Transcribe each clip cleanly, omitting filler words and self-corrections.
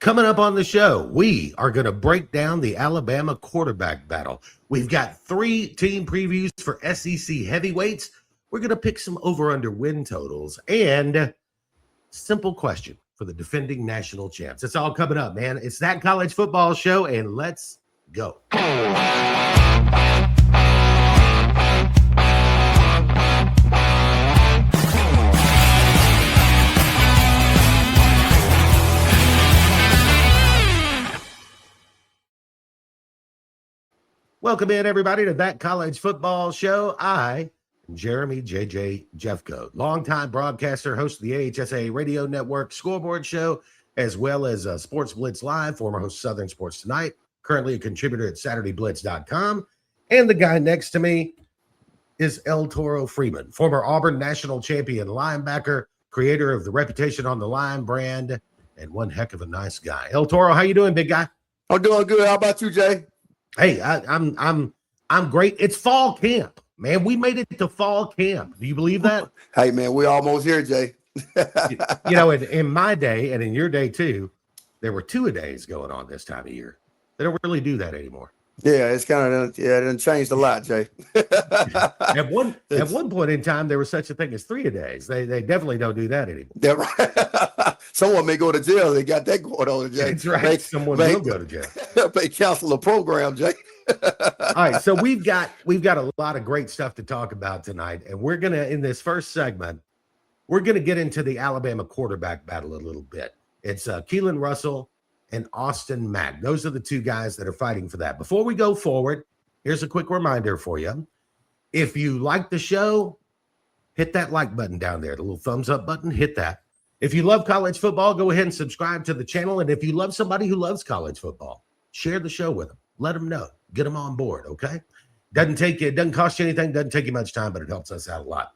Coming up on the show, we are going to break down the Alabama quarterback battle. We've got 3 team previews for SEC heavyweights. We're going to pick some over-under win totals and simple question for the defending national champs. It's all coming up, man. It's That College Football Show, and let's go. Welcome in, everybody, to That College Football Show. I am Jeremy JJ Jeffcoat, longtime broadcaster, host of the AHSA Radio Network Scoreboard Show, as well as Sports Blitz Live, former host of Southern Sports Tonight, currently a contributor at SaturdayBlitz.com. And the guy next to me is Eltoro Freeman, former Auburn national champion linebacker, creator of the Reputation on the Line brand, and one heck of a nice guy. Eltoro, how you doing, big guy? I'm doing good. How about you, Jay? Hey, I'm great. It's fall camp, man. We made it to fall camp. Do you believe that? Hey, man, we're almost here, Jay. You know, in my day and in your day too, there were 2-a-days going on this time of year. They don't really do that anymore. Yeah, it's kind of it done changed a lot, Jay. At one point in time, there was such a thing as 3-a-days. They definitely don't do that anymore. Yeah, right. Someone may go to jail. They got that going on, Jay. That's right. Someone will go to jail. They cancel the program, Jay. All right, so we've got a lot of great stuff to talk about tonight, and we're gonna, in this first segment, we're gonna get into the Alabama quarterback battle a little bit. It's Keelan Russell and Austin Mack. Those are the 2 guys that are fighting for that. Before we go forward, here's a quick reminder for you. If you like the show, hit that like button down there, the little thumbs up button, hit that. If you love college football, go ahead and subscribe to the channel. And if you love somebody who loves college football, share the show with them. Let them know. Get them on board, okay? It doesn't cost you anything, doesn't take you much time, but it helps us out a lot.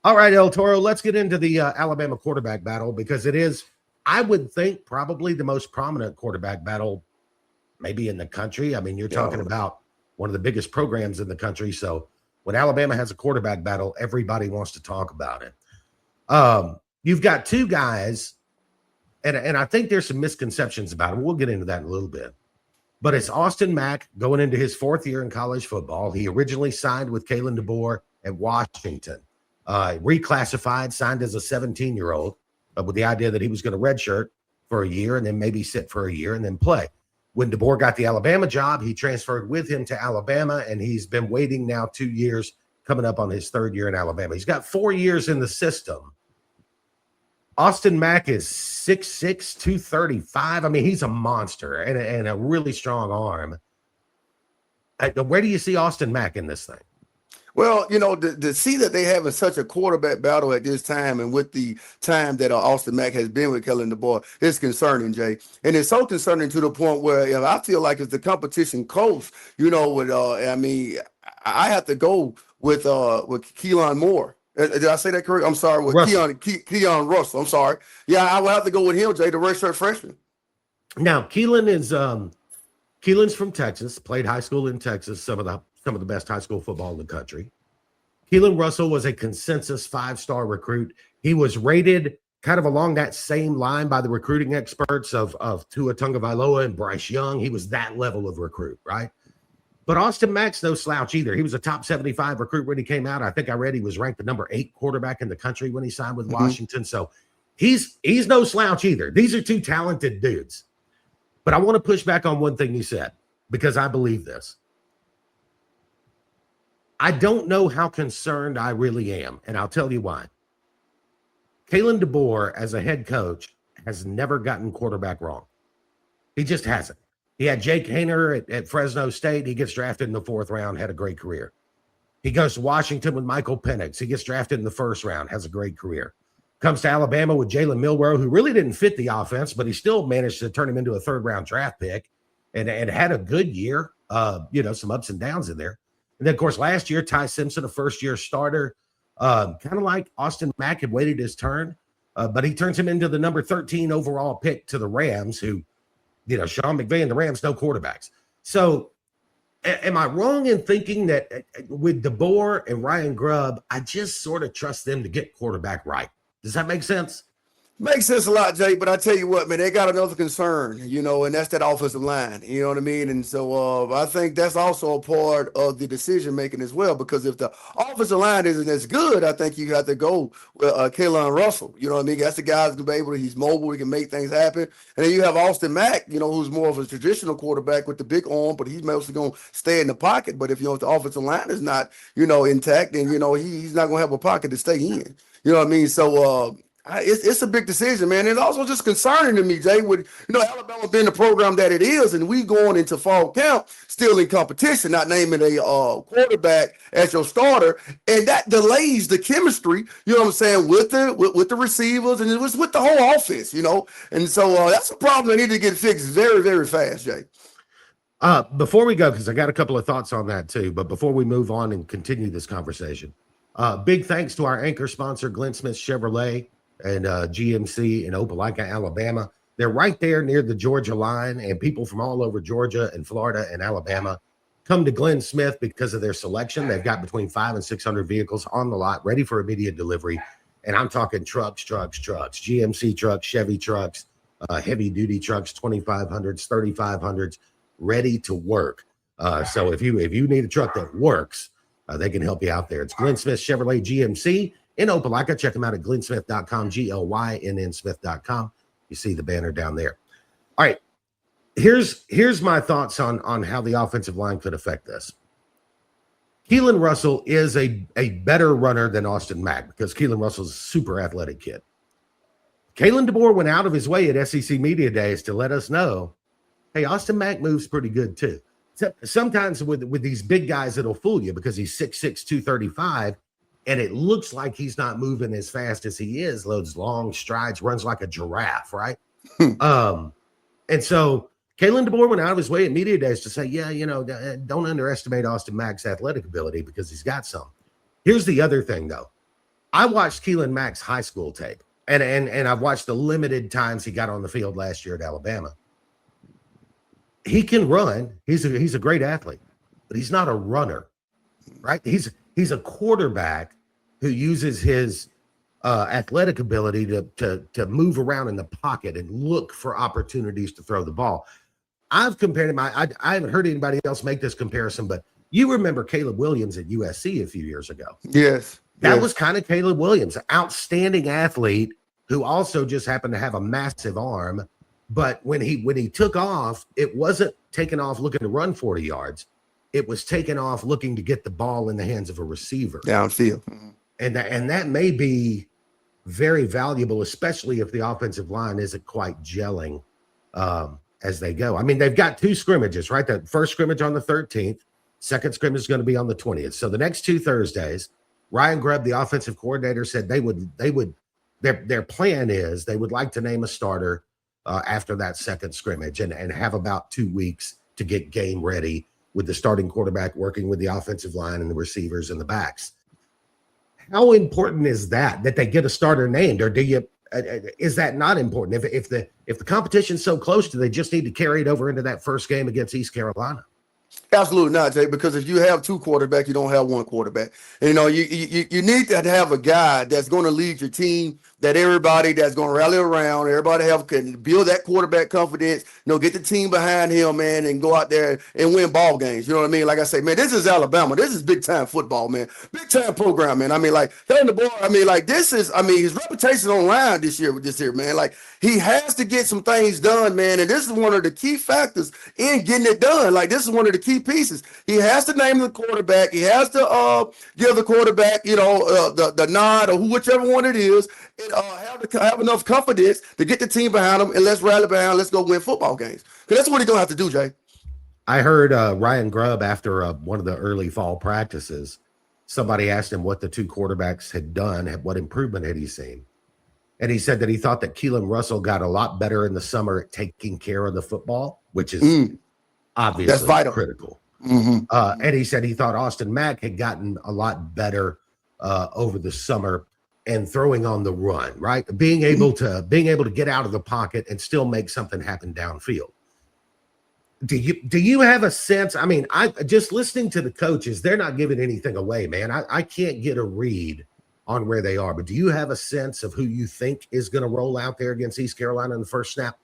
All right, Eltoro, let's get into the Alabama quarterback battle, because it is, I would think, probably the most prominent quarterback battle maybe in the country. I mean, you're talking about one of the biggest programs in the country. So when Alabama has a quarterback battle, everybody wants to talk about it. You've got 2 guys, and I think there's some misconceptions about him. We'll get into that in a little bit. But it's Austin Mack going into his 4th year in college football. He originally signed with Kalen DeBoer at Washington, reclassified, signed as a 17-year-old, with the idea that he was going to redshirt for a year and then maybe sit for a year and then play. When DeBoer got the Alabama job, he transferred with him to Alabama, and he's been waiting now 2 years, coming up on his 3rd year in Alabama. He's got 4 years in the system. Austin Mack is 6'6", 235. I mean, he's a monster and a really strong arm. Where do you see Austin Mack in this thing? Well, you know, to see that they having such a quarterback battle at this time, and with the time that Austin Mack has been with Kellen DeBoer, it's concerning, Jay. And it's so concerning to the point where I feel like if the competition coach, you know, I have to go with Keelan Moore. Did I say that correct? I'm sorry. With Keon Russell. I'm sorry. Yeah, I will have to go with him, Jay, the redshirt freshman. Now, Keelan's from Texas, played high school in Texas, some of the best high school football in the country. Keelan Russell was a consensus 5-star recruit. He was rated kind of along that same line by the recruiting experts of Tua Tagovailoa and Bryce Young. He was that level of recruit, right? But Austin Mack's no slouch either. He was a top 75 recruit when he came out. I think I read he was ranked the number 8 quarterback in the country when he signed with Washington. So he's no slouch either. These are 2 talented dudes. But I want to push back on one thing you said, because I believe this. I don't know how concerned I really am, and I'll tell you why. Kalen DeBoer, as a head coach, has never gotten quarterback wrong. He just hasn't. He had Jake Haener at Fresno State. He gets drafted in the 4th round, had a great career. He goes to Washington with Michael Penix. He gets drafted in the 1st round, has a great career. Comes to Alabama with Jalen Milroe, who really didn't fit the offense, but he still managed to turn him into a 3rd-round draft pick and had a good year, some ups and downs in there. And then, of course, last year, Ty Simpson, a 1st-year starter, kind of like Austin Mack had waited his turn, but he turns him into the number 13 overall pick to the Rams, who, Sean McVay and the Rams, no quarterbacks. So am I wrong in thinking that with DeBoer and Ryan Grubb, I just sort of trust them to get quarterback right? Does that make sense? Makes sense a lot, Jay, but I tell you what, man, they got another concern, and that's that offensive line. You know what I mean? And so I think that's also a part of the decision making as well, because if the offensive line isn't as good, I think you have to go with Kalen Russell. You know what I mean? That's the guy who's gonna be able to, he's mobile, he can make things happen. And then you have Austin Mack, who's more of a traditional quarterback with the big arm, but he's mostly gonna stay in the pocket. But if if the offensive line is not, intact, then he's not gonna have a pocket to stay in. You know what I mean? So it's a big decision, man. It's also just concerning to me, Jay, with Alabama being the program that it is, and we going into fall camp still in competition, not naming a quarterback as your starter, and that delays the chemistry. You know what I'm saying, with the receivers, and it was with the whole offense. And so that's a problem that need to get fixed very, very fast, Jay. Before we go, because I got a couple of thoughts on that too, but before we move on and continue this conversation, big thanks to our anchor sponsor, Glenn Smith Chevrolet and GMC in Opelika, Alabama. They're right there near the Georgia line, and people from all over Georgia and Florida and Alabama come to Glenn Smith because of their selection. They've got between 500 and 600 vehicles on the lot ready for immediate delivery. And I'm talking trucks, GMC trucks, Chevy trucks, heavy duty trucks, 2500s, 3500s, ready to work. So if you need a truck that works, they can help you out there. It's Glenn Smith Chevrolet GMC in Opelika. Check them out at glennsmith.com, GLYNNsmith.com. You see the banner down there. All right. Here's my thoughts on how the offensive line could affect this. Keelan Russell is a better runner than Austin Mack, because Keelan Russell's a super athletic kid. Kalen DeBoer went out of his way at SEC Media Days to let us know, hey, Austin Mack moves pretty good too. Sometimes with these big guys, it'll fool you because he's 6'6", 235, and it looks like he's not moving as fast as he is, loads long strides, runs like a giraffe, right? And so Kalen DeBoer went out of his way at Media Days to say, yeah, don't underestimate Austin Mack's athletic ability because he's got some. Here's the other thing, though. I watched Keelan Mack's high school tape, and I've watched the limited times he got on the field last year at Alabama. He can run. He's a great athlete, but he's not a runner, right? He's a quarterback who uses his athletic ability to move around in the pocket and look for opportunities to throw the ball. I've compared him. I haven't heard anybody else make this comparison, but you remember Caleb Williams at USC a few years ago. Yes. That was kind of Caleb Williams, outstanding athlete who also just happened to have a massive arm. But when he took off, it wasn't taking off looking to run 40 yards. It was taking off looking to get the ball in the hands of a receiver. Downfield. And that may be very valuable, especially if the offensive line isn't quite gelling as they go. I mean, they've got two scrimmages, right? The first scrimmage on the 13th, second scrimmage is going to be on the 20th. So the next two Thursdays, Ryan Grubb, the offensive coordinator, said their plan is they would like to name a starter after that second scrimmage and have about 2 weeks to get game ready with the starting quarterback working with the offensive line and the receivers and the backs. How important is that they get a starter named, or is that not important? If the competition's so close, do they just need to carry it over into that first game against East Carolina? Absolutely not, Jay, because if you have two quarterbacks, you don't have one quarterback. And, you need to have a guy that's going to lead your team, that everybody that's going to rally around, everybody can build that quarterback confidence, get the team behind him, man, and go out there and win ball games. You know what I mean? Like I say, man, this is Alabama. This is big-time football, man. Big-time program, man. I mean, like, telling the boy, his reputation online this year, man. Like, he has to get some things done, man, and this is one of the key factors in getting it done. Like, this is one of the key pieces. He has to name the quarterback. He has to give the quarterback, the nod or whichever one it is, and have enough confidence to get the team behind him, and let's rally behind. Let's go win football games, because that's what he's gonna have to do, Jay. I heard Ryan Grubb after one of the early fall practices. Somebody asked him what the two quarterbacks had done, what improvement had he seen, and he said that he thought that Keelan Russell got a lot better in the summer at taking care of the football, which is obviously that's vital, critical. And he said he thought Austin Mack had gotten a lot better over the summer and throwing on the run, right? Being able to get out of the pocket and still make something happen downfield. Do you have a sense? I mean, I just listening to the coaches, they're not giving anything away, man. I can't get a read on where they are. But do you have a sense of who you think is going to roll out there against East Carolina in the first snap?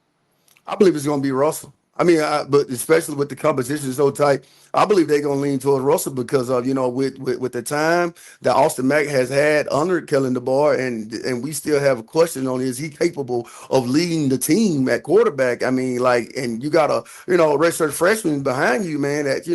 I believe it's going to be Russell. I mean, but especially with the competition so tight, I believe they're going to lean towards Russell because of, with the time that Austin Mack has had under Kellen DeBoer, and we still have a question on, is he capable of leading the team at quarterback? I mean, and you got a, redshirt freshman behind you, man, that,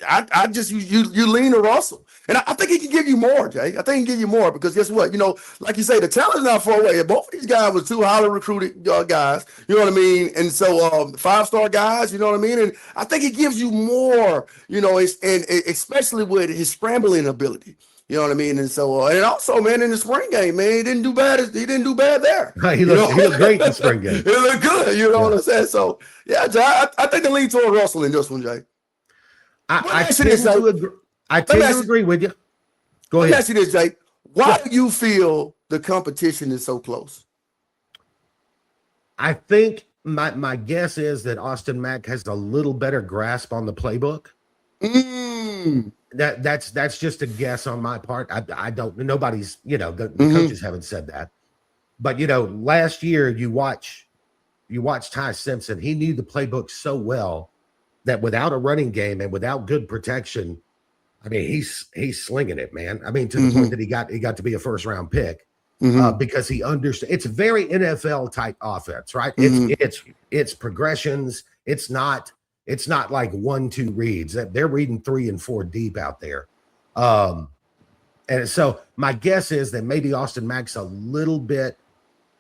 I just, you lean to Russell. And I think he can give you more, Jay. I think he can give you more because guess what? Like you say, the talent's not far away. Both of these guys were two highly recruited guys. You know what I mean? And so 5-star guys, you know what I mean? And I think he gives you more, and especially with his scrambling ability. You know what I mean? And so, and also, man, in the spring game, man, he didn't do bad. He didn't do bad there. He looked great in the spring game. He looked good. You know what I'm saying? So, yeah, Jay, I think the lean toward Russell in this one, Jay. I tend to agree with you. Go ahead. Let me ask you this, Jake. Why do you feel the competition is so close? I think my guess is that Austin Mack has a little better grasp on the playbook. That's just a guess on my part. I don't. Nobody's. The coaches haven't said that. But last year you watch Ty Simpson. He knew the playbook so well that without a running game and without good protection, I mean, he's slinging it, man. I mean, to the point that he got to be a first-round pick because he understands. It's a very NFL type offense, right? It's progressions. It's not like 1-2 reads. They're reading 3 and 4 deep out there. And so my guess is that maybe Austin Mack's a little bit.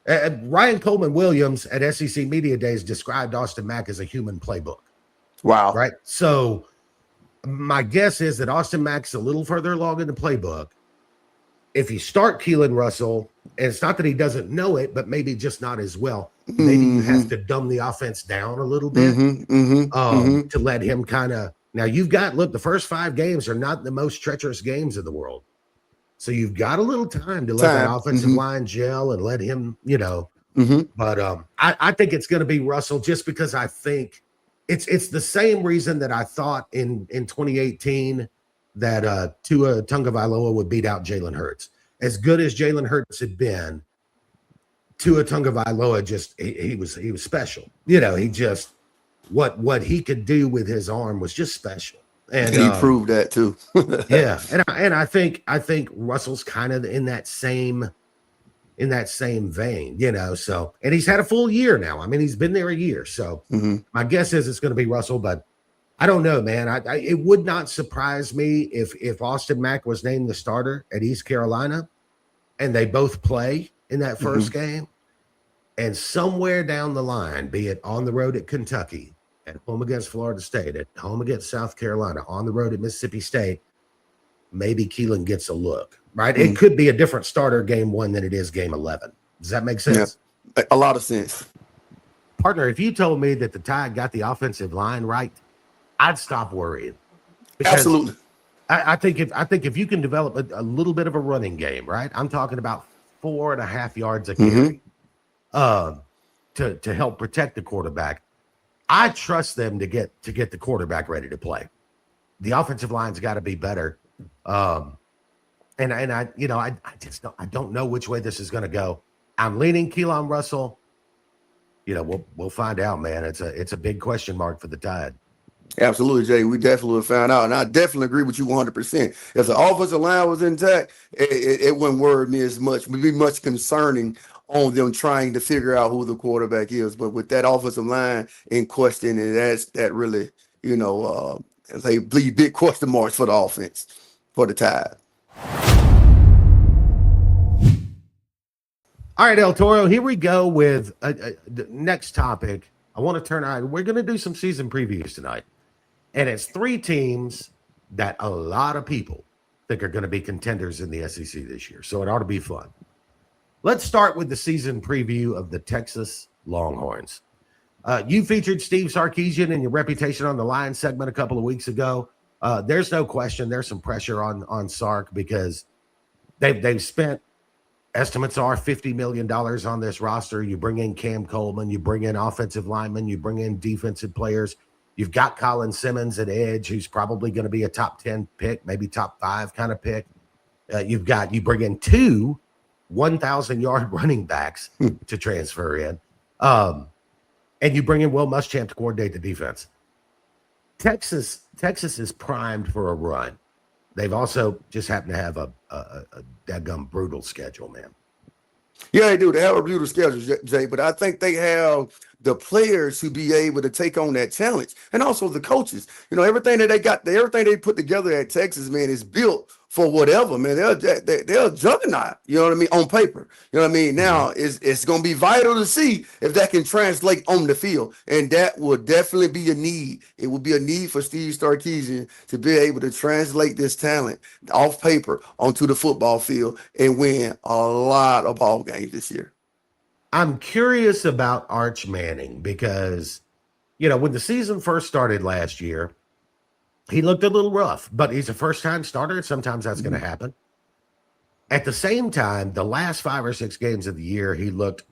Ryan Coleman Williams at SEC Media Days described Austin Mack as a human playbook. Wow. Right. So my guess is that Austin Mack's a little further along in the playbook. If you start Keelan Russell, and it's not that he doesn't know it, but maybe just not as well, maybe you have to dumb the offense down a little bit to let him kind of. Now you've got, the first 5 games are not the most treacherous games in the world. So you've got a little time to let that offensive line gel and let him, But I think it's going to be Russell just because I think it's the same reason that I thought in 2018 that Tua Tagovailoa would beat out Jalen Hurts. As good as Jalen Hurts had been, Tua Tagovailoa he was special. He just what he could do with his arm was just special. And he proved that too. Yeah. And I think Russell's kind of in that same vein, so, and he's had a full year now. I mean, he's been there a year. So my guess is it's going to be Russell, but I don't know, man. It would not surprise me if Austin Mack was named the starter at East Carolina and they both play in that first game. And somewhere down the line, be it on the road at Kentucky, at home against Florida State, at home against South Carolina, on the road at Mississippi State, maybe Keelan gets a look, right? It could be a different starter game 1 than it is game 11. Does that make sense? Yeah, a lot of sense. Partner, if you told me that the Tide got the offensive line right, I'd stop worrying. Absolutely. I think if you can develop a little bit of a running game, right? I'm talking about 4.5 yards a carry to help protect the quarterback. I trust them to get the quarterback ready to play. The offensive line's got to be better. And I don't know which way this is going to go. I'm leaning Keelan Russell. We'll find out, man. It's a big question mark for the Tide. Absolutely, Jay. We definitely will find out. And I definitely agree with you 100%. If the offensive line was intact, it wouldn't worry me as much. It would be much concerning on them trying to figure out who the quarterback is. But with that offensive line in question, and that really, they leave big question marks for the offense, for the Tide. All right, Eltoro, here we go with the next topic. I want to we're going to do some season previews tonight. And it's 3 teams that a lot of people think are going to be contenders in the SEC this year. So it ought to be fun. Let's start with the season preview of the Texas Longhorns. You featured Steve Sarkisian in your Reputation on the Line segment a couple of weeks ago. There's no question there's some pressure on Sark because they've spent, estimates are $50 million on this roster. You bring in Cam Coleman, you bring in offensive linemen, you bring in defensive players. You've got Colin Simmons at edge, who's probably going to be a top 10 pick, maybe top 5 kind of pick. You bring in two 1,000-yard running backs to transfer in, and you bring in Will Muschamp to coordinate the defense. Texas is primed for a run. They've also just happened to have a dadgum brutal schedule, man. Yeah, they do. They have a brutal schedule, Jay, but I think they have the players to be able to take on that challenge, and also the coaches. You know, everything that they got, everything they put together at Texas, man, is built for whatever, man. They're a juggernaut, you know what I mean, on paper. You know what I mean? Now, it's going to be vital to see if that can translate on the field, and that will definitely be a need. It will be a need for Steve Sarkisian to be able to translate this talent off paper onto the football field and win a lot of ball games this year. I'm curious about Arch Manning because, you know, when the season first started last year, he looked a little rough, but he's a first-time starter. Sometimes that's going to happen. At the same time, the last 5 or 6 games of the year, he looked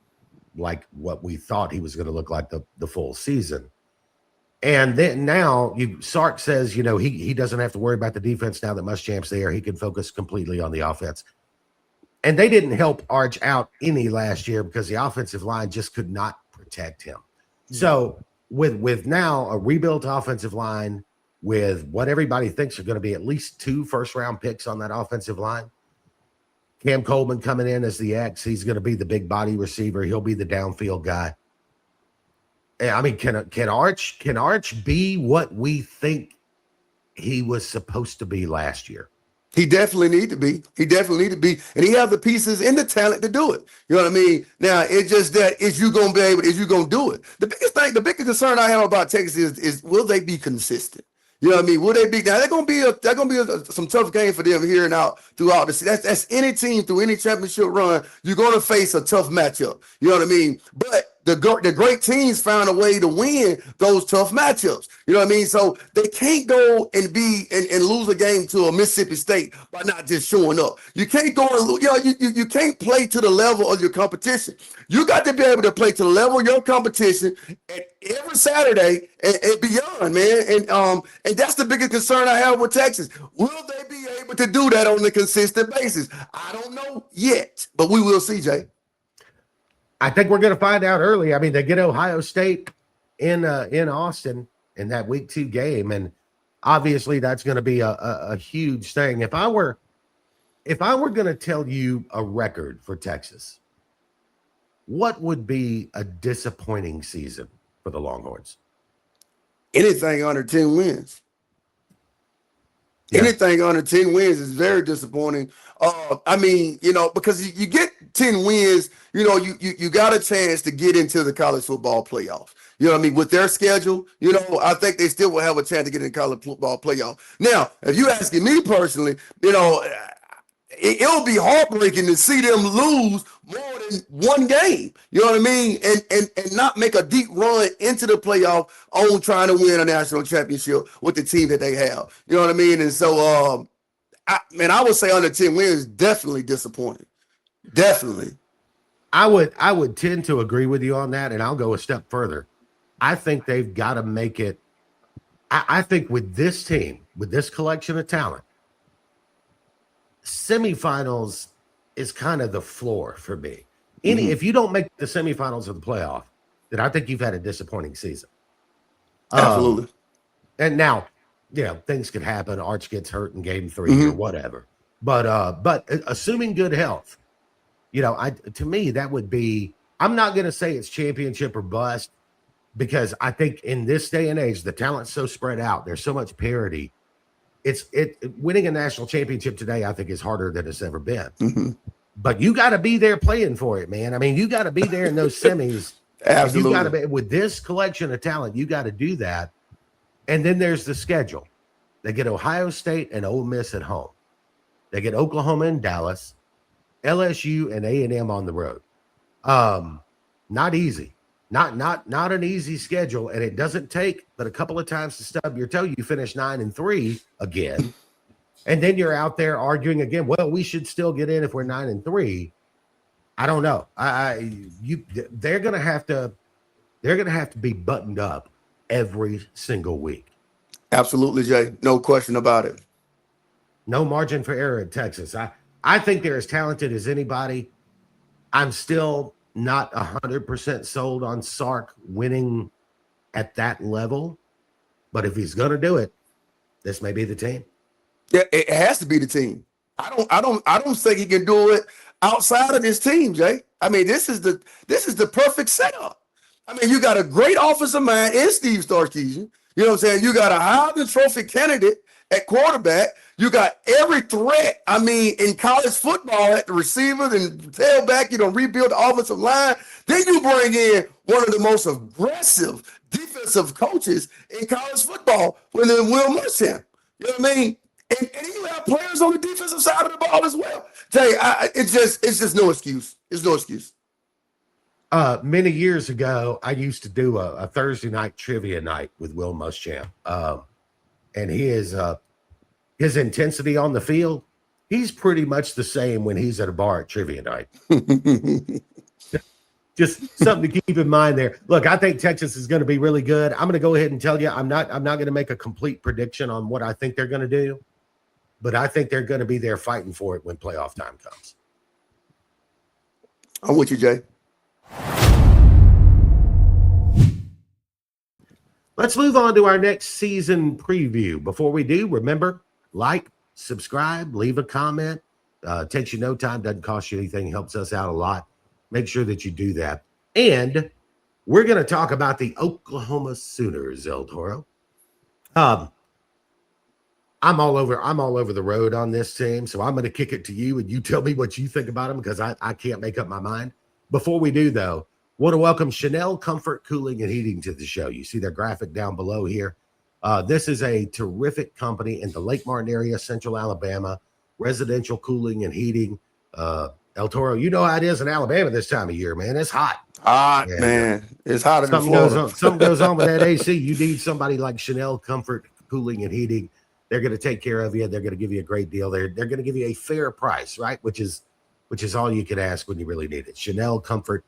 like what we thought he was going to look like the full season. And then now Sark says, you know, he doesn't have to worry about the defense now that Muschamp's there. He can focus completely on the offense. And they didn't help Arch out any last year because the offensive line just could not protect him. So with now a rebuilt offensive line, with what everybody thinks are going to be at least 2 first-round picks on that offensive line, Cam Coleman coming in as the X, he's going to be the big body receiver. He'll be the downfield guy. I mean, can Arch be what we think he was supposed to be last year? He definitely need to be. And he have the pieces and the talent to do it. You know what I mean? Now, it's just that is you going to do it? The biggest concern I have about Texas is will they be consistent? You know what I mean? Will they be? Now, they're gonna be some tough game for them here and out throughout the season. That's any team through any championship run. You're gonna face a tough matchup. You know what I mean? But the great teams found a way to win those tough matchups. You know what I mean? So they can't go and lose a game to a Mississippi State by not just showing up. You can't go and you can't play to the level of your competition. You got to be able to play to the level of your competition every Saturday and beyond, man. And that's the biggest concern I have with Texas. Will they be able to do that on a consistent basis? I don't know yet, but we will see, Jay. I think we're going to find out early. I mean, they get Ohio State in Austin in that week 2 game, and obviously that's going to be a huge thing. If I were going to tell you a record for Texas, what would be a disappointing season for the Longhorns? Anything under 10 wins. Yeah. Anything under 10 wins is very disappointing. I mean, you know, because you get 10 wins, you know, you got a chance to get into the college football playoffs. You know what I mean? With their schedule, you know, I think they still will have a chance to get in the college football playoff. Now, if you're asking me personally, you know, it'll be heartbreaking to see them lose more than 1 game. You know what I mean? And not make a deep run into the playoff on trying to win a national championship with the team that they have. You know what I mean? And so, I would say under 10 wins, definitely disappointing. Definitely. I would tend to agree with you on that, and I'll go a step further. I think they've got to make it. I think with this team, with this collection of talent, semifinals is kind of the floor for me. If you don't make the semifinals of the playoff, then I think you've had a disappointing season. Absolutely. And now, you know, things could happen. Arch gets hurt in game 3 or whatever. But assuming good health, you know, to me that would be. I'm not going to say it's championship or bust because I think in this day and age the talent's so spread out. There's so much parity. Winning a national championship today, I think, is harder than it's ever been. But you got to be there playing for it, man. I mean, you got to be there in those semis. Absolutely. You got to be with this collection of talent. You got to do that. And then there's the schedule. They get Ohio State and Ole Miss at home. They get Oklahoma and Dallas, LSU and A&M on the road. Not easy. Not an easy schedule, and it doesn't take but a couple of times to stub your toe. You finish 9-3 again, and then you're out there arguing again. Well, we should still get in if we're 9-3. I don't know. They're gonna have to be buttoned up every single week. Absolutely, Jay. No question about it. No margin for error in Texas. I think they're as talented as anybody. I'm still not 100% sold on Sark winning at that level, but if he's going to do it, this may be the team. Yeah, it has to be the team. I don't think he can do it outside of this team, Jay. I mean, this is the perfect setup. I mean, you got a great offensive mind in Steve Sarkisian. You know what I'm saying? You got a Heisman Trophy candidate at quarterback. You got every threat. I mean, in college football at the receivers and tailback, rebuild the offensive line. Then you bring in one of the most aggressive defensive coaches in college football with Will Muschamp. You know what I mean? And you have players on the defensive side of the ball as well. Jay, it's just no excuse. It's no excuse. Many years ago, I used to do a Thursday night trivia night with Will Muschamp. And his intensity on the field, he's pretty much the same when he's at a bar at trivia night. Just something to keep in mind there. Look, I think Texas is going to be really good. I'm going to go ahead and tell you, I'm not going to make a complete prediction on what I think they're going to do, but I think they're going to be there fighting for it when playoff time comes. I'm with you, Jay. Let's move on to our next season preview. Before we do, remember, like, subscribe, leave a comment. Takes you no time, doesn't cost you anything, helps us out a lot. Make sure that you do that. And we're going to talk about the Oklahoma Sooners, Eltoro. I'm all over the road on this team, so I'm going to kick it to you, and you tell me what you think about them because I can't make up my mind. Before we do, though, want to welcome Chanel Comfort Cooling and Heating to the show. You see their graphic down below here. This is a terrific company in the Lake Martin area, Central Alabama, residential cooling and heating. Eltoro, you know how it is in Alabama this time of year, man. It's hot. Hot, man. It's hotter than Florida. Something goes on with that AC. You need somebody like Chanel Comfort Cooling and Heating. They're going to take care of you. They're going to give you a great deal. They're going to give you a fair price, right? Which is all you can ask when you really need it. Chanel Comfort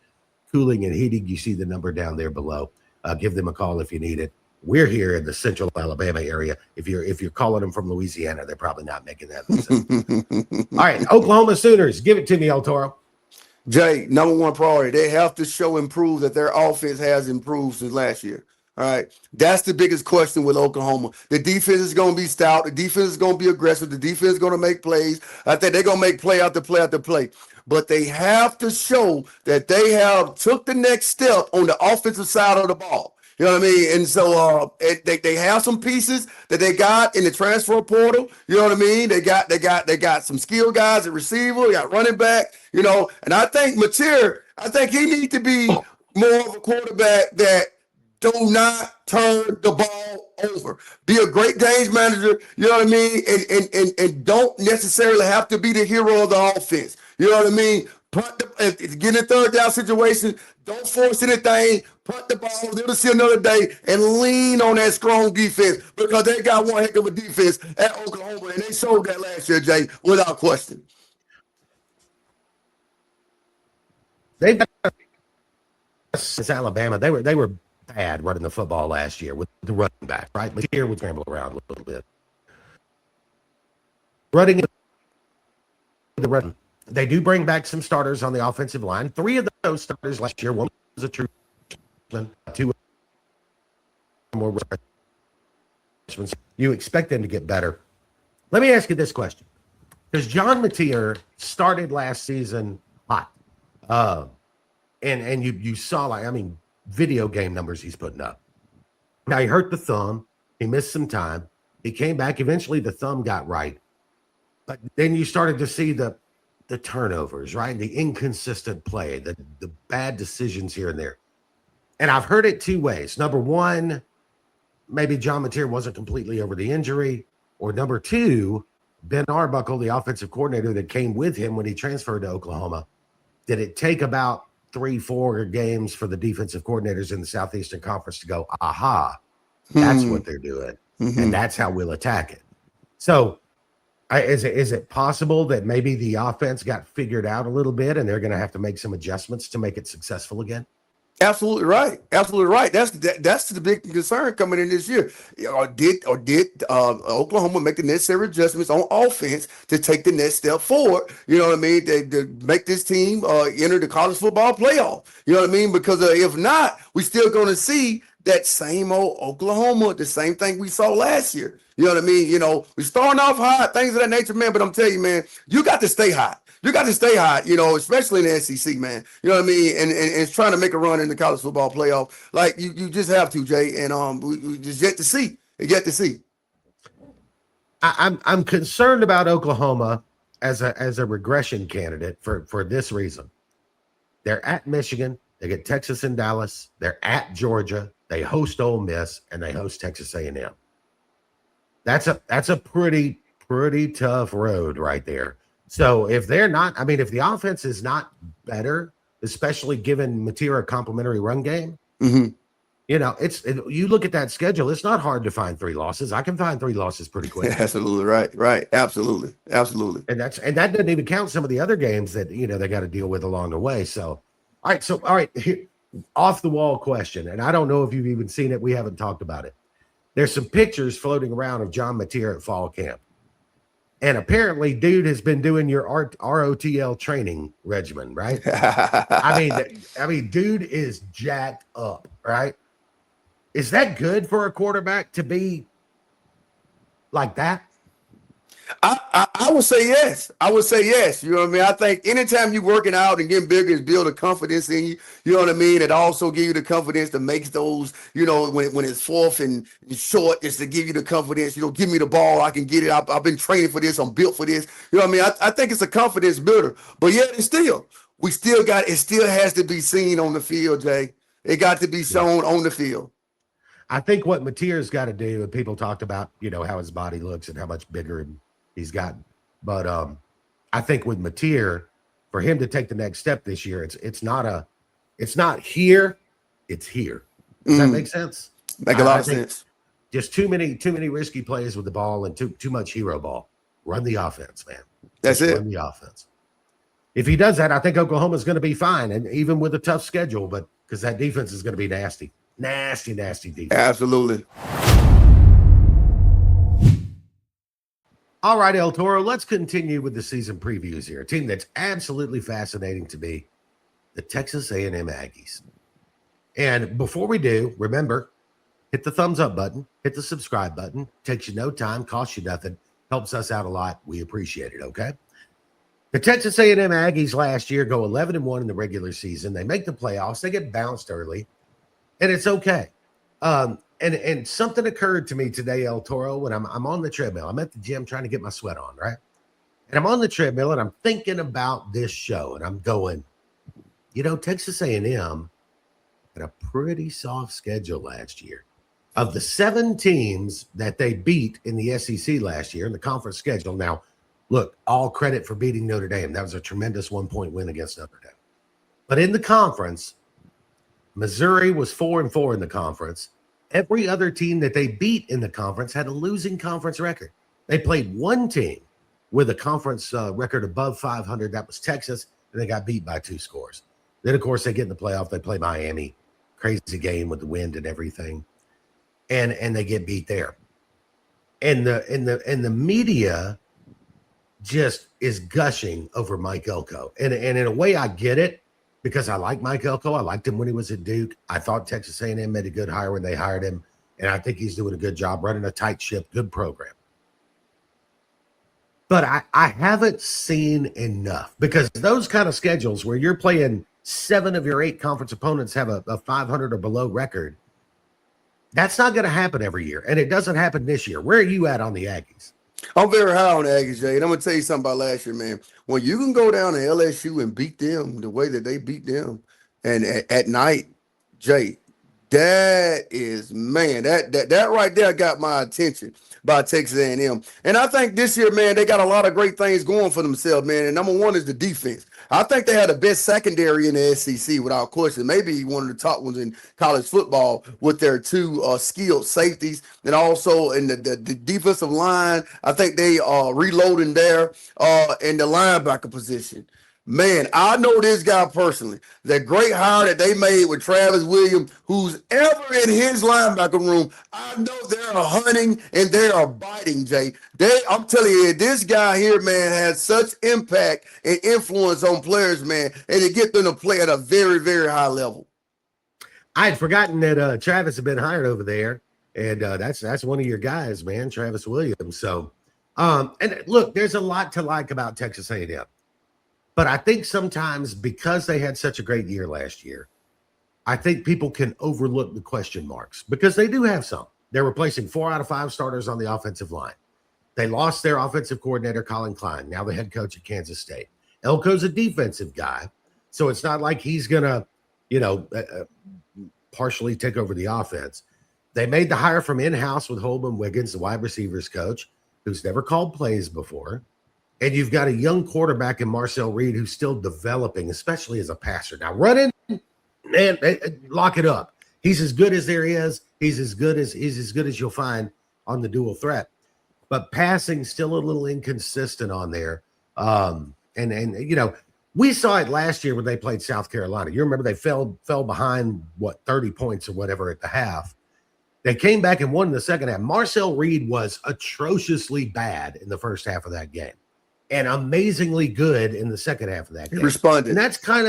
Cooling and Heating. You see the number down there below. Give them a call if you need it. We're here in the Central Alabama area. If you're calling them from Louisiana, they're probably not making that mistake. All right, Oklahoma Sooners, give it to me, El Toro. Jay, number one priority, they have to improve that their offense has improved since last year. All right, that's the biggest question with Oklahoma. The defense is going to be stout. The defense is going to be aggressive. The defense is going to make plays. I think they're going to make play after play after play. But they have to show that they have took the next step on the offensive side of the ball. You know what I mean? And so they have some pieces that they got in the transfer portal. You know what I mean? They got some skill guys at receiver, they got running back, and I think he needs to be more of a quarterback that do not turn the ball over. Be a great games manager, you know what I mean? And don't necessarily have to be the hero of the offense. You know what I mean? Get in a third down situation, don't force anything, punt the ball, they'll see another day, and lean on that strong defense because they got one heck of a defense at Oklahoma, and they showed that last year, Jay, without question. They've got since Alabama, they were bad running the football last year with the running back, right? But here we scramble around a little bit. Running the run. They do bring back some starters on the offensive line. 3 of those starters last year, one was a true freshman, 2 more freshmen. You expect them to get better. Let me ask you this question. Because John Mateer started last season hot. And you saw, video game numbers he's putting up. Now, he hurt the thumb. He missed some time. He came back. Eventually, the thumb got right. But then you started to see the turnovers, right? The inconsistent play, the bad decisions here and there. And I've heard it 2 ways. Number one, maybe John Mateer wasn't completely over the injury. Or number 2, Ben Arbuckle, the offensive coordinator that came with him when he transferred to Oklahoma, did it take about 3-4 games for the defensive coordinators in the Southeastern Conference to go, aha, that's what they're doing. Mm-hmm. And that's how we'll attack it. So is it possible that maybe the offense got figured out a little bit and they're going to have to make some adjustments to make it successful again? Absolutely right. Absolutely right. That's the big concern coming in this year. Or did Oklahoma make the necessary adjustments on offense to take the next step forward? You know what I mean? To make this team enter the college football playoff. You know what I mean? Because if not, we still going to see that same old Oklahoma, the same thing we saw last year. You know what I mean? You know, we're starting off hot, things of that nature, man. But I'm telling you, man, you got to stay hot. You got to stay hot, you know, especially in the SEC, man. You know what I mean? And it's trying to make a run in the college football playoff. Like you just have to, Jay. And we just yet to see. Yet to see. I'm concerned about Oklahoma as a regression candidate for this reason. They're at Michigan, they get Texas and Dallas, they're at Georgia, they host Ole Miss, and they host Texas A&M. That's a pretty tough road right there. So if they're not, I mean, if the offense is not better, especially given Matera complimentary run game, you know, you look at that schedule, it's not hard to find 3 losses. I can find 3 losses pretty quick. Absolutely right. Right. Absolutely. And that doesn't even count some of the other games that, you know, they got to deal with along the way. So, all right, here, off the wall question. And I don't know if you've even seen it. We haven't talked about it. There's some pictures floating around of John Matera at fall camp. And apparently, dude has been doing your ROTL training regimen, right? I mean, dude is jacked up, right? Is that good for a quarterback to be like that? I would say yes. I would say yes. You know what I mean? I think anytime you're working out and getting bigger, is build a confidence in you. You know what I mean? It also give you the confidence to make those, you know, when it's fourth and short, is to give you the confidence, you know, give me the ball, I can get it. I've been training for this, I'm built for this. You know what I mean? I think it's a confidence builder. But yet and still, it still has to be seen on the field, Jay. It got to be shown on the field. I think what Matera's got to do, and people talked about, you know, how his body looks and how much bigger he's gotten. But I think with Matera, for him to take the next step this year, it's not here, it's here. Does that make sense? Make a lot of sense. Just too many risky plays with the ball and too much hero ball. Run the offense, man. That's it. Run the offense. If he does that, I think Oklahoma's going to be fine, and even with a tough schedule, but because that defense is going to be nasty. Nasty defense. Absolutely. All right, Eltoro, let's continue with the season previews here. A team that's absolutely fascinating to me, the Texas A&M Aggies. And before we do, remember, hit the thumbs up button, hit the subscribe button. Takes you no time, costs you nothing, helps us out a lot. We appreciate it, okay? The Texas A&M Aggies last year go 11-1 in the regular season. They make the playoffs. They get bounced early, and it's okay. And something occurred to me today, Eltoro, when I'm on the treadmill. I'm at the gym trying to get my sweat on, right? And I'm on the treadmill, and I'm thinking about this show, and I'm going, you know, Texas A&M had a pretty soft schedule last year. Of the 7 teams that they beat in the SEC last year in the conference schedule, now, look, all credit for beating Notre Dame. That was a tremendous 1-point win against Notre Dame. But in the conference, Missouri was 4-4 in the conference. Every other team that they beat in the conference had a losing conference record. They played one team with a conference record above 500. That was Texas, and they got beat by 2 scores. Then, of course, they get in the playoff. They play Miami. Crazy game with the wind and everything. And they get beat there. And the media just is gushing over Mike Elko. And in a way, I get it. Because I like Mike Elko. I liked him when he was at Duke. I thought Texas A&M made a good hire when they hired him. And I think he's doing a good job running a tight ship, good program. But I haven't seen enough. Because those kind of schedules where you're playing 7 of your 8 conference opponents have a 500 or below record, that's not going to happen every year. And it doesn't happen this year. Where are you at on the Aggies? I'm very high on the Aggies, Jay. And I'm going to tell you something about last year, man. When you can go down to LSU and beat them the way that they beat them, and at night, Jay, that is, man, that right there got my attention by Texas A&M. And I think this year, man, they got a lot of great things going for themselves, man. And number one is the defense. I think they had the best secondary in the SEC without question. Maybe one of the top ones in college football with their 2 skilled safeties. And also in the defensive line, I think they are reloading there in the linebacker position. Man, I know this guy personally. That great hire that they made with Travis Williams, who's ever in his linebacker room, I know they are hunting and they are biting, Jay. I'm telling you, this guy here, man, has such impact and influence on players, man, and to get them to play at a very, very high level. I had forgotten that Travis had been hired over there, and that's one of your guys, man, Travis Williams. So, and look, there's a lot to like about Texas A&M. But I think sometimes because they had such a great year last year, I think people can overlook the question marks because they do have some. They're replacing 4 out of 5 starters on the offensive line. They lost their offensive coordinator, Colin Klein, now the head coach at Kansas State. Elko's a defensive guy, so it's not like he's going to, partially take over the offense. They made the hire from in-house with Holman Wiggins, the wide receivers coach, who's never called plays before. And you've got a young quarterback in Marcel Reed who's still developing, especially as a passer. Now, running, man, lock it up. He's as good as there is. He's as good as you'll find on the dual threat. But passing still a little inconsistent on there. We saw it last year when they played South Carolina. You remember they fell behind 30 points or whatever at the half. They came back and won in the second half. Marcel Reed was atrociously bad in the first half of that game, and amazingly good in the second half of that game. He responded. And that's kind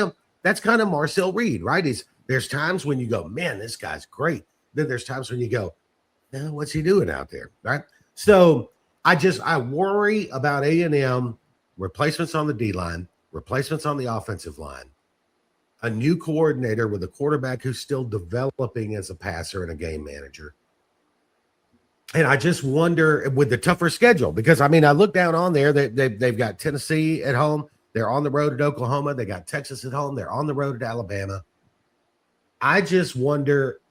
of Marcel Reed, right? There's times when you go, man, this guy's great. Then there's times when you go, what's he doing out there, right? So I worry about A&M replacements on the D-line, replacements on the offensive line, a new coordinator with a quarterback who's still developing as a passer and a game manager. And I just wonder with the tougher schedule, because, I look down on there, they've got Tennessee at home. They're on the road at Oklahoma. They got Texas at home. They're on the road at Alabama. I just wonder,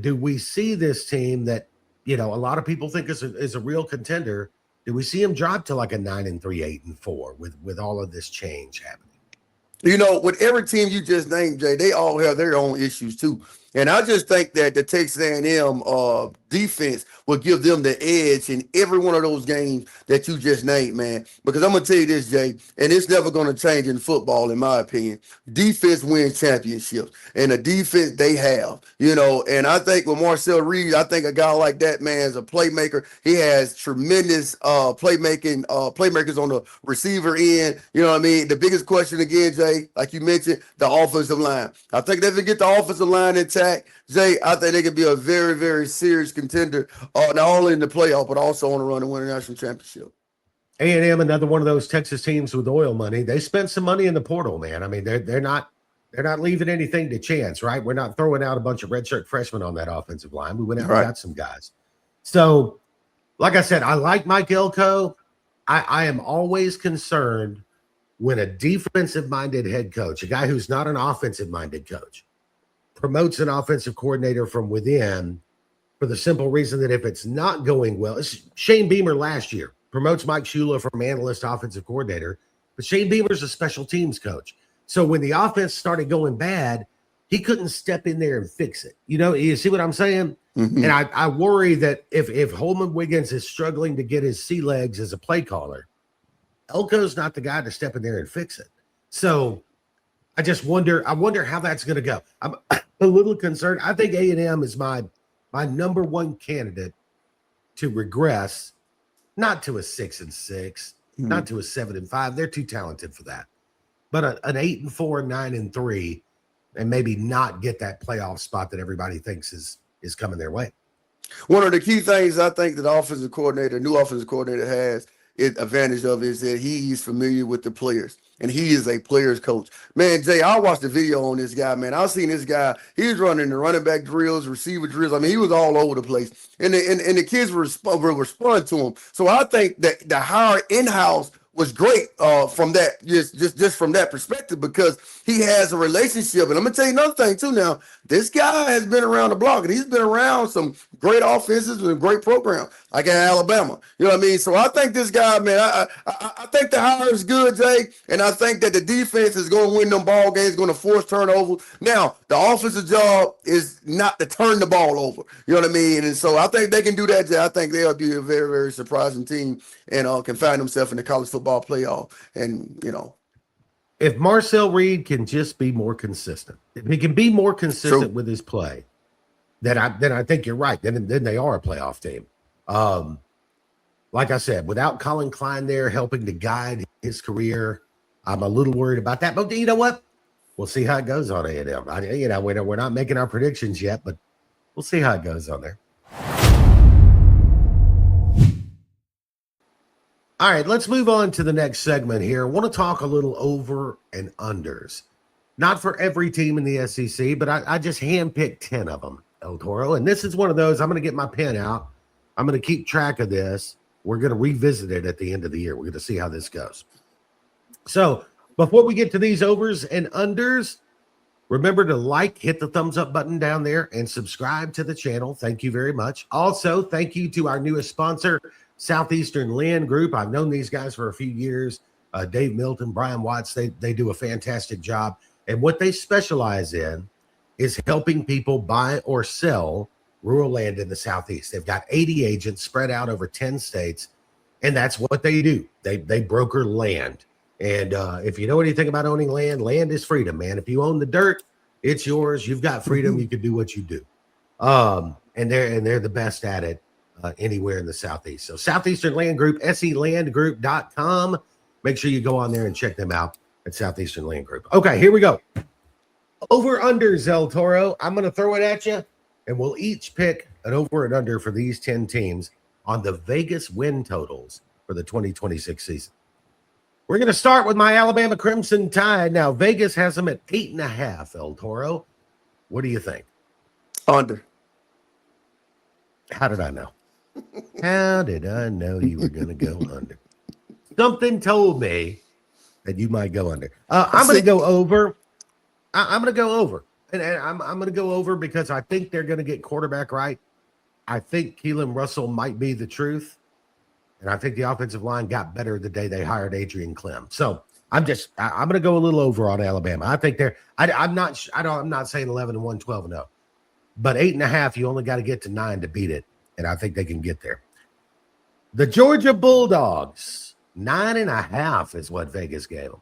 do we see this team that, a lot of people think is a real contender? Do we see them drop to like a 9-3, 8-4 with all of this change happening? With every team you just named, Jay, they all have their own issues too. And I just think that the Texas A&M defense will give them the edge in every one of those games that you just named, man. Because I'm going to tell you this, Jay, and it's never going to change in football, in my opinion. Defense wins championships, and the defense they have, And I think with Marcel Reed, I think a guy like that, man, is a playmaker. He has tremendous playmakers on the receiver end. You know what I mean? The biggest question again, Jay, like you mentioned, the offensive line. I think if they get the offensive line intact, Jay, I think they could be a very, very serious contender, not only in the playoff, but also on the run to win a national championship. A&M, another one of those Texas teams with oil money. They spent some money in the portal, man. They're not leaving anything to chance, right? We're not throwing out a bunch of redshirt freshmen on that offensive line. We went out and got some guys. So, like I said, I like Mike Elko. I am always concerned when a defensive-minded head coach, a guy who's not an offensive-minded coach, promotes an offensive coordinator from within for the simple reason that if it's not going well, Shane Beamer last year promotes Mike Shula from analyst offensive coordinator, but Shane Beamer's a special teams coach. So when the offense started going bad, he couldn't step in there and fix it. You see what I'm saying? Mm-hmm. And I worry that if Holman Wiggins is struggling to get his sea legs as a play caller, Elko's not the guy to step in there and fix it. So I wonder how that's going to go. I'm a little concerned. I think A&M is my number one candidate to regress, not to a 6-6, not to a 7-5. They're too talented for that. But an 8-4, 9-3, and maybe not get that playoff spot that everybody thinks is coming their way. One of the key things I think that new offensive coordinator has advantage of is that he's familiar with the players. And he is a player's coach. Man, Jay, I watched the video on this guy, man. I've seen this guy. He was running the running back drills, receiver drills. He was all over the place. And the kids will respond to him. So I think that the hire in-house was great from that, just from that perspective, because he has a relationship. And I'm gonna tell you another thing too. Now, this guy has been around the block, and he's been around some great offenses and great programs, like in Alabama. You know what I mean? So I think this guy, man, I think the hire is good, Jay, and I think that the defense is going to win them ball games, going to force turnovers. Now, the offensive job is not to turn the ball over. You know what I mean? And so I think they can do that, Jay. I think they'll be a very, very surprising team and can find themselves in the college football playoff. And, If Marcel Reed can just be more consistent, if he can be more consistent with his play, then I think you're right. Then they are a playoff team. Like I said, without Colin Klein there helping to guide his career, I'm a little worried about that. But you know what? We'll see how it goes on A&M. We're not making our predictions yet, but we'll see how it goes on there. All right, let's move on to the next segment here. I want to talk a little over and unders. Not for every team in the SEC, but I just handpicked 10 of them, Eltoro. And this is one of those. I'm going to get my pen out. I'm going to keep track of this. We're going to revisit it at the end of the year. We're going to see how this goes. So before we get to these overs and unders, remember to hit the thumbs up button down there, and subscribe to the channel. Thank you very much. Also, thank you to our newest sponsor, Southeastern Land Group. I've known these guys for a few years. Dave Milton, Brian Watts, they do a fantastic job. And what they specialize in is helping people buy or sell rural land in the Southeast. They've got 80 agents spread out over 10 states, and that's what they do. They broker land. And if you know anything about owning land, land is freedom, man. If you own the dirt, it's yours. You've got freedom. You can do what you do. And they're the best at it anywhere in the Southeast. So Southeastern Land Group, selandgroup.com. Make sure you go on there and check them out at Southeastern Land Group. Okay, here we go. Over unders, Eltoro. I'm going to throw it at you, and we'll each pick an over and under for these 10 teams on the Vegas win totals for the 2026 season. We're going to start with my Alabama Crimson Tide. Now, Vegas has them at 8.5, Eltoro. What do you think? Under. How did I know? How did I know you were going to go under? Something told me that you might go under. I'm going to go over. I'm going to go over. And I'm going to go over because I think they're going to get quarterback right. I think Keelan Russell might be the truth. And I think the offensive line got better the day they hired Adrian Clem. So I'm going to go a little over on Alabama. I think I'm not saying 11-1, 12-0, but 8.5, you only got to get to 9 to beat it. And I think they can get there. The Georgia Bulldogs, 9.5 is what Vegas gave them.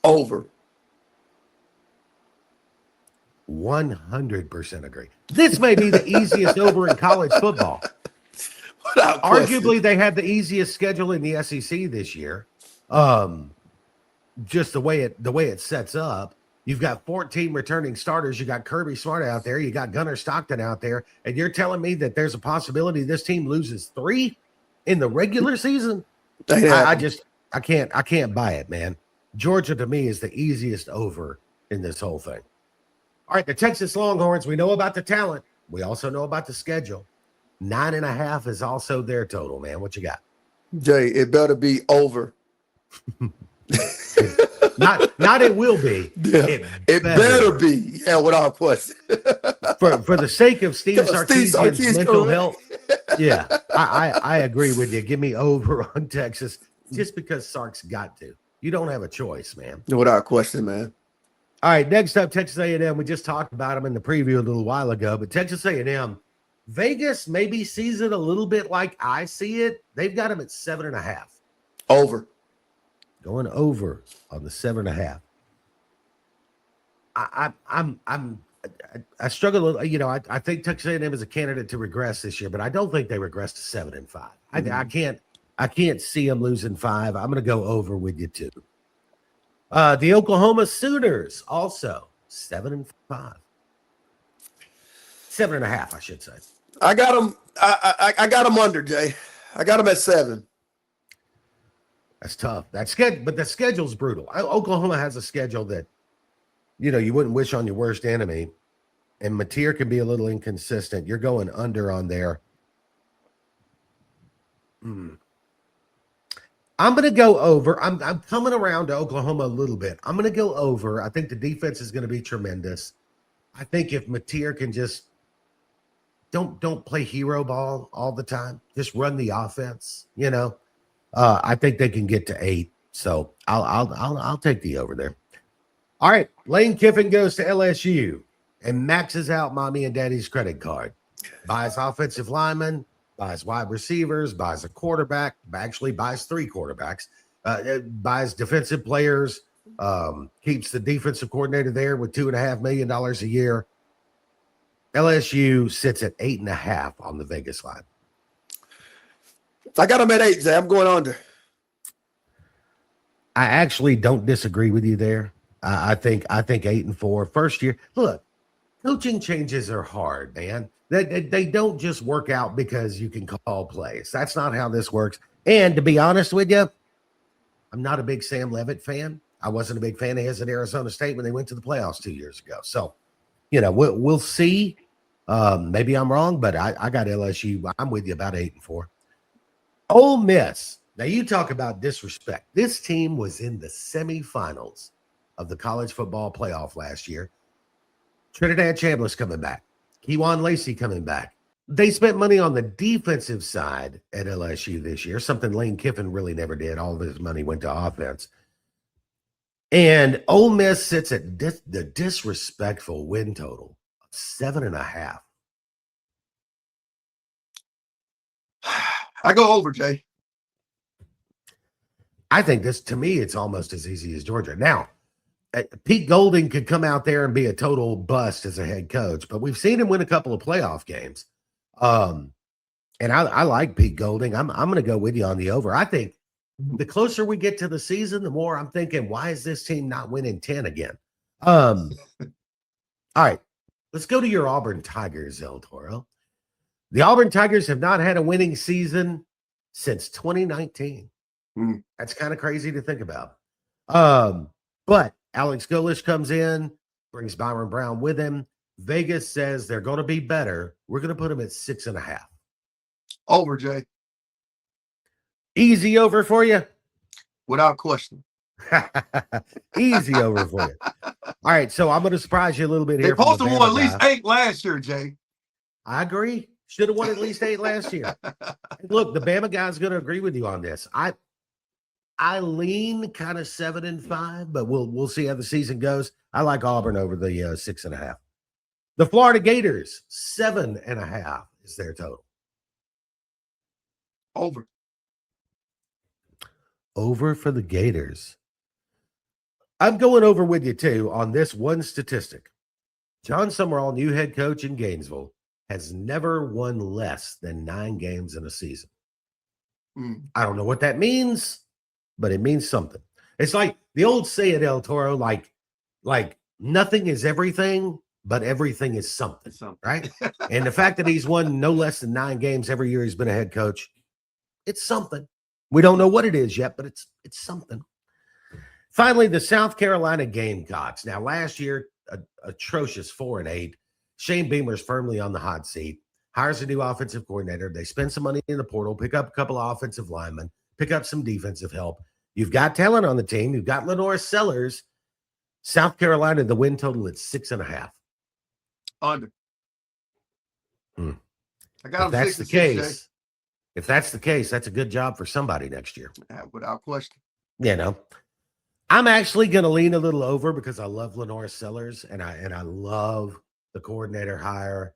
Over. 100% agree. This may be the easiest over in college football. Arguably, they had the easiest schedule in the SEC this year. Just the way it sets up. You've got 14 returning starters. You got Kirby Smart out there. You got Gunnar Stockton out there. And you're telling me that there's a possibility this team loses 3 in the regular season? I can't buy it, man. Georgia, to me, is the easiest over in this whole thing. All right, the Texas Longhorns, we know about the talent. We also know about the schedule. 9.5 is also their total, man. What you got? Jay, it better be over. Not it will be. Yeah, it better be. Yeah, without question. for the sake of Steve Sarkisian's mental health, yeah, I agree with you. Give me over on Texas just because Sark's got to. You don't have a choice, man. Without question, man. All right, next up, Texas A&M. We just talked about them in the preview a little while ago, but Texas A&M, Vegas maybe sees it a little bit like I see it. They've got them at 7.5. Over. Going over on the 7.5. I struggle. I think Texas A&M is a candidate to regress this year, but I don't think they regress to 7-5. I can't see them losing 5. I'm going to go over with you too. The Oklahoma Sooners also 7-5. 7.5, I should say. I got them. I got them under, Jay. I got them at 7. That's tough. But the schedule's brutal. Oklahoma has a schedule that, you wouldn't wish on your worst enemy. And Mateer can be a little inconsistent. You're going under on there. I'm going to go over. I'm coming around to Oklahoma a little bit. I'm going to go over. I think the defense is going to be tremendous. I think if Mateer can just don't play hero ball all the time, just run the offense, I think they can get to 8. So I'll take the over there. All right, Lane Kiffin goes to LSU and maxes out mommy and daddy's credit card. Buys offensive linemen, buys wide receivers, buys a quarterback, actually buys 3 quarterbacks, buys defensive players, Keeps the defensive coordinator there with $2.5 million a year. LSU sits at 8.5 on the Vegas line. I got them at 8, Zay. I'm going under. I actually don't disagree with you there. I think 8-4 first year. Look, coaching changes are hard, man. They don't just work out because you can call plays. That's not how this works. And to be honest with you, I'm not a big Sam Leavitt fan. I wasn't a big fan of his at Arizona State when they went to the playoffs 2 years ago. So, we'll see. Maybe I'm wrong, but I got LSU. I'm with you about 8-4. Ole Miss. Now, you talk about disrespect. This team was in the semifinals of the college football playoff last year. Trinidad Chambliss coming back. Kewan Lacey coming back. They spent money on the defensive side at LSU this year, something Lane Kiffin really never did. All of his money went to offense. And Ole Miss sits at the disrespectful win total of 7.5. I go over, Jay. I think this, to me, it's almost as easy as Georgia. Now, Pete Golding could come out there and be a total bust as a head coach, but we've seen him win a couple of playoff games. And I like Pete Golding. I'm going to go with you on the over. I think the closer we get to the season, the more I'm thinking, why is this team not winning 10 again? All right, let's go to your Auburn Tigers, Eltoro. The Auburn Tigers have not had a winning season since 2019. That's kind of crazy to think about. But Alex Golish comes in, brings Byron Brown with him. Vegas says they're going to be better. We're going to put them at 6.5. Over, Jay. Easy over for you? Without question. Easy over for you. All right, so I'm going to surprise you a little bit here. They supposed to won at least 8 last year, Jay. I agree. Should have won at least 8 last year. Look, the Bama guy's going to agree with you on this. I lean kind of 7-5, but we'll see how the season goes. I like Auburn over the 6.5. The Florida Gators, 7.5 is their total. Over. Over for the Gators. I'm going over with you too on this one statistic. John Summerall, new head coach in Gainesville, has never won less than 9 games in a season. I don't know what that means, but it means something. It's like the old saying, Eltoro, like nothing is everything, but everything is something, right? And the fact that he's won no less than 9 games every year he's been a head coach, it's something. We don't know what it is yet, but it's something. Finally, the South Carolina Gamecocks. Now, last year, atrocious 4-8. Shane Beamer's firmly on the hot seat. Hires a new offensive coordinator. They spend some money in the portal, pick up a couple of offensive linemen, pick up some defensive help. You've got talent on the team. You've got Lenore Sellers. South Carolina, the win total at 6.5. Under. I got if that's the case. If that's the case, that's a good job for somebody next year. Without question. I'm actually going to lean a little over because I love Lenore Sellers and I love the coordinator hire.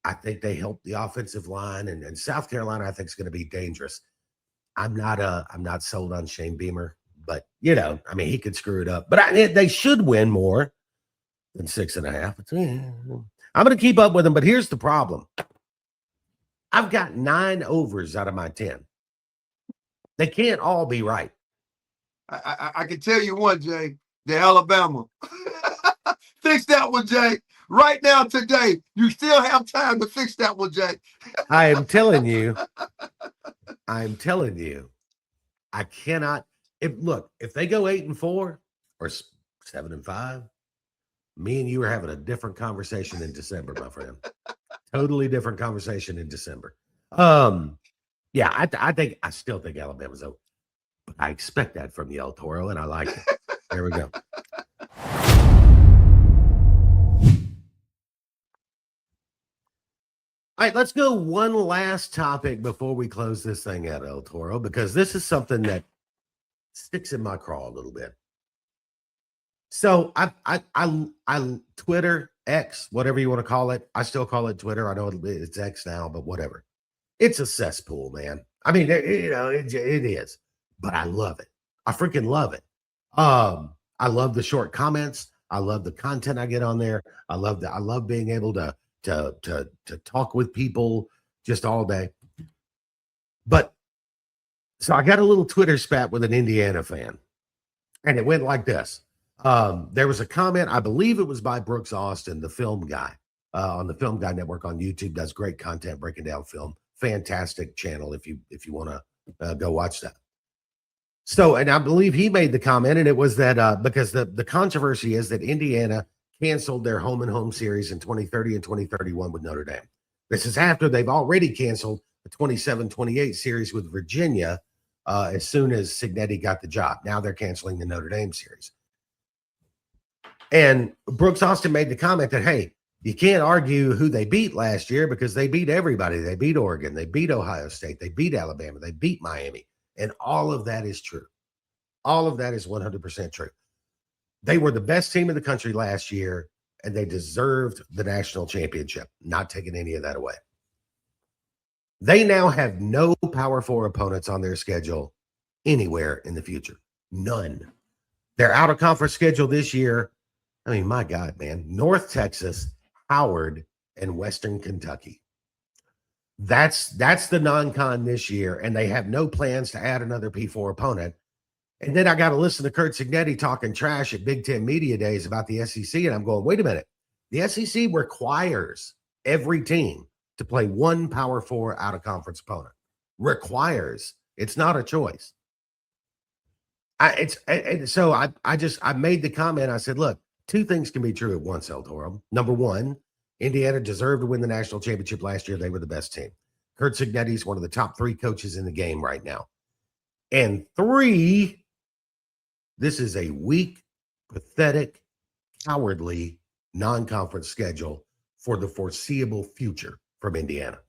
I think they help the offensive line, and South Carolina I think is going to be dangerous. I'm not sold on Shane Beamer, but he could screw it up. But they should win more than 6.5. I'm going to keep up with them, but here's the problem. I've got 9 overs out of my 10. They can't all be right. I can tell you one, Jay. The Alabama. Fix that one, Jay. Right now, today. You still have time to fix that one, Jay. I am telling you. I cannot. If they go 8-4 or 7-5, me and you are having a different conversation in December, my friend. Totally different conversation in December. I still think Alabama's over. But I expect that from the Eltoro, and I like it. There we go. All right, let's go one last topic before we close this thing out, Eltoro, because this is something that sticks in my craw a little bit. So I Twitter, X, whatever you want to call it. I still call it Twitter. I know it's X now, but whatever. It's a cesspool, man. I mean, it is, but I love it. I freaking love it. I love the short comments. I love the content I get on there. I love being able to talk with people just all day. But so I got a little Twitter spat with an Indiana fan, and it went like this. There was a comment, I believe it was by Brooks Austin, the film guy, on the Film Guy Network on YouTube. Does great content breaking down film. Fantastic channel if you want to go watch that. So, and I believe he made the comment, and it was that because the controversy is that Indiana canceled their home and home series in 2030 and 2031 with Notre Dame. This is after they've already canceled the 27-28 series with Virginia as soon as Cignetti got the job. Now they're canceling the Notre Dame series. And Brooks Austin made the comment that, hey, you can't argue who they beat last year because they beat everybody. They beat Oregon. They beat Ohio State. They beat Alabama. They beat Miami. And all of that is true. All of that is 100% true. They were the best team in the country last year, and they deserved the national championship. Not taking any of that away. They now have no Power 4 opponents on their schedule anywhere in the future. None. Their out-of-conference schedule this year, I mean, my God, man. North Texas, Howard, and Western Kentucky. That's the non-con this year, and they have no plans to add another P4 opponent. And then I got to listen to Curt Cignetti talking trash at Big Ten Media Days about the SEC, and I'm going, wait a minute. The SEC requires every team to play one Power 4 out-of-conference opponent. Requires. It's not a choice. I made the comment. I said, look, two things can be true at once, Eltoro. Number one, Indiana deserved to win the national championship last year. They were the best team. Curt Cignetti is one of the top 3 coaches in the game right now. And 3, this is a weak, pathetic, cowardly non-conference schedule for the foreseeable future from Indiana.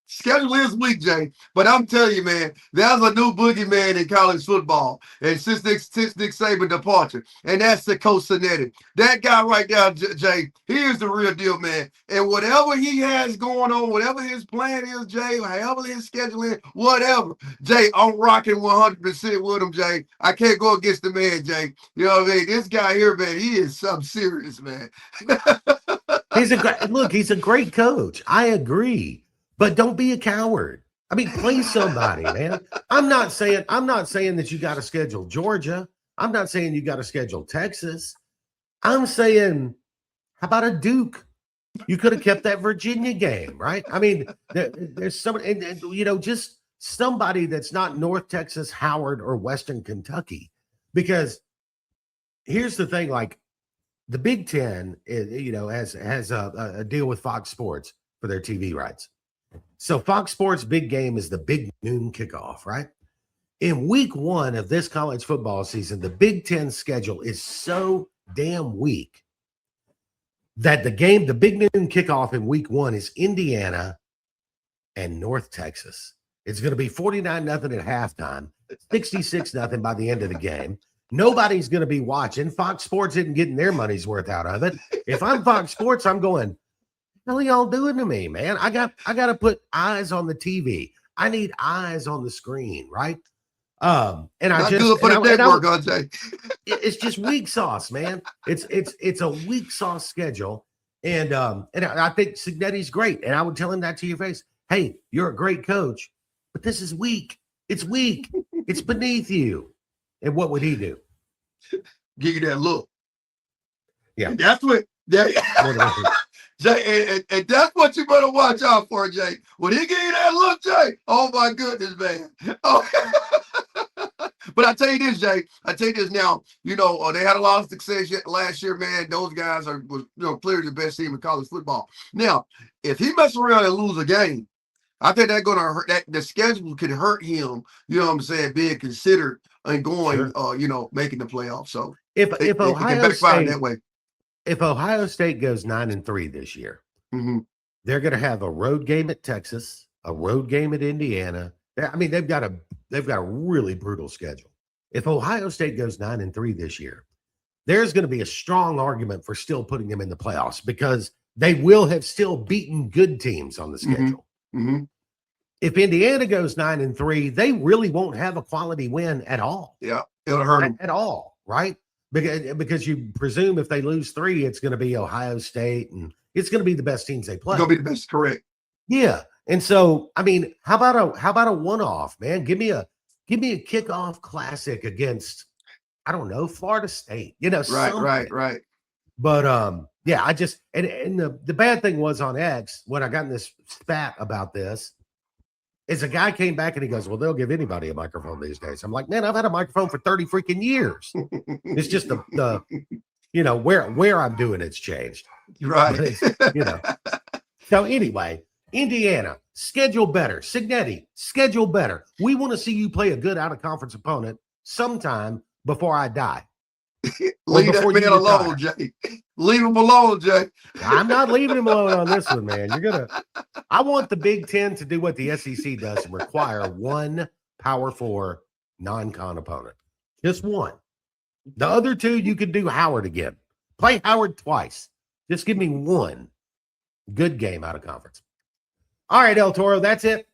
Schedule is weak, Jay, but I'm telling you, man, there's a new boogeyman in college football, and since Nick Saban's departure, and that's the coach Cignetti. That guy right there, Jay, he is the real deal, man. And whatever he has going on, whatever his plan is, Jay, however his schedule is, whatever, Jay, I'm rocking 100% with him, Jay. I can't go against the man, Jay. You know what I mean? This guy here, man, he is something serious, man. He's a great coach. I agree. But don't be a coward. I mean, play somebody, man. I'm not saying that you got to schedule Georgia. I'm not saying you got to schedule Texas. I'm saying, how about a Duke? You could have kept that Virginia game, right? I mean, there's somebody, just somebody that's not North Texas, Howard, or Western Kentucky. Because here's the thing, like the Big Ten, has a deal with Fox Sports for their TV rights. So Fox Sports' big game is the big noon kickoff, right? In week 1 of this college football season, the Big Ten schedule is so damn weak that the big noon kickoff in week 1 is Indiana and North Texas. It's going to be 49-0 at halftime, 66-0 by the end of the game. Nobody's going to be watching. Fox Sports isn't getting their money's worth out of it. If I'm Fox Sports, I'm going, what are y'all doing to me, man? I got to put eyes on the TV. I need eyes on the screen, right? And not good for the network, Jay. It's just weak sauce, man. It's a weak sauce schedule, and I think Cignetti's great, and I would tell him that to your face. Hey, you're a great coach, but this is weak. It's weak. It's beneath you. And what would he do? Give you that look. Yeah, and that's what. Jay, and that's what you better watch out for, Jay. When he give you that look, Jay, oh my goodness, man. Oh. But I tell you this, Jay. I tell you this now. They had a lot of success last year, man. Those guys was clearly the best team in college football. Now, if he messes around and lose a game, I think that's gonna hurt. That the schedule could hurt him. You know what I'm saying? Being considered and going, sure. Making the playoffs. So if Ohio State that way. If Ohio State goes 9-3 this year, mm-hmm. they're going to have a road game at Texas, a road game at Indiana. I mean, they've got a really brutal schedule. If Ohio State goes 9-3 this year, there's going to be a strong argument for still putting them in the playoffs because they will have still beaten good teams on the schedule. Mm-hmm. If Indiana goes 9-3, they really won't have a quality win at all. Yeah, it'll hurt them at all, right? because you presume if they lose 3, it's going to be Ohio State, and it's going to be the best teams they play. It's gonna be the best, correct? Yeah, and so I mean, how about a one-off, man? Give me a kickoff classic against, I don't know, Florida State. Right. But yeah, I just and the bad thing was on X when I got in this spat about this. Is a guy came back and he goes, well, they'll give anybody a microphone these days. I'm like, man, I've had a microphone for 30 freaking years. It's just the where I'm doing it's changed. Right. So anyway, Indiana, schedule better. Cignetti, schedule better. We want to see you play a good out-of-conference opponent sometime before I die. Leave that man alone, Jay. Leave him alone, Jay. I'm not leaving him alone on this one, man. I want the Big Ten to do what the SEC does and require one Power 4 non-con opponent. Just one. The other 2, you can do Howard again. Play Howard twice. Just give me one good game out of conference. All right, Eltoro, that's it.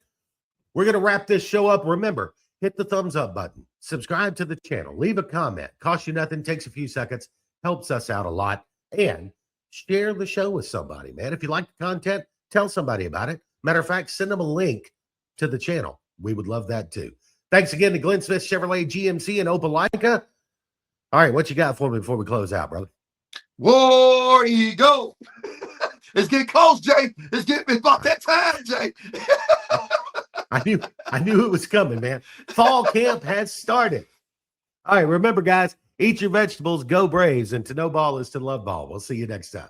We're going to wrap this show up. Remember, hit the thumbs up button. Subscribe to the channel. Leave a comment. Costs you nothing. Takes a few seconds. Helps us out a lot. And share the show with somebody, man. If you like the content, tell somebody about it. Matter of fact, send them a link to the channel. We would love that too. Thanks again to Glenn Smith Chevrolet GMC and Opelika. All right, what you got for me before we close out, brother? War Eagle. It's getting close, Jay. It's about that time, Jay. I knew it was coming, man. Fall camp has started. All right, remember, guys, eat your vegetables, go Braves, and to know ball is to love ball. We'll see you next time.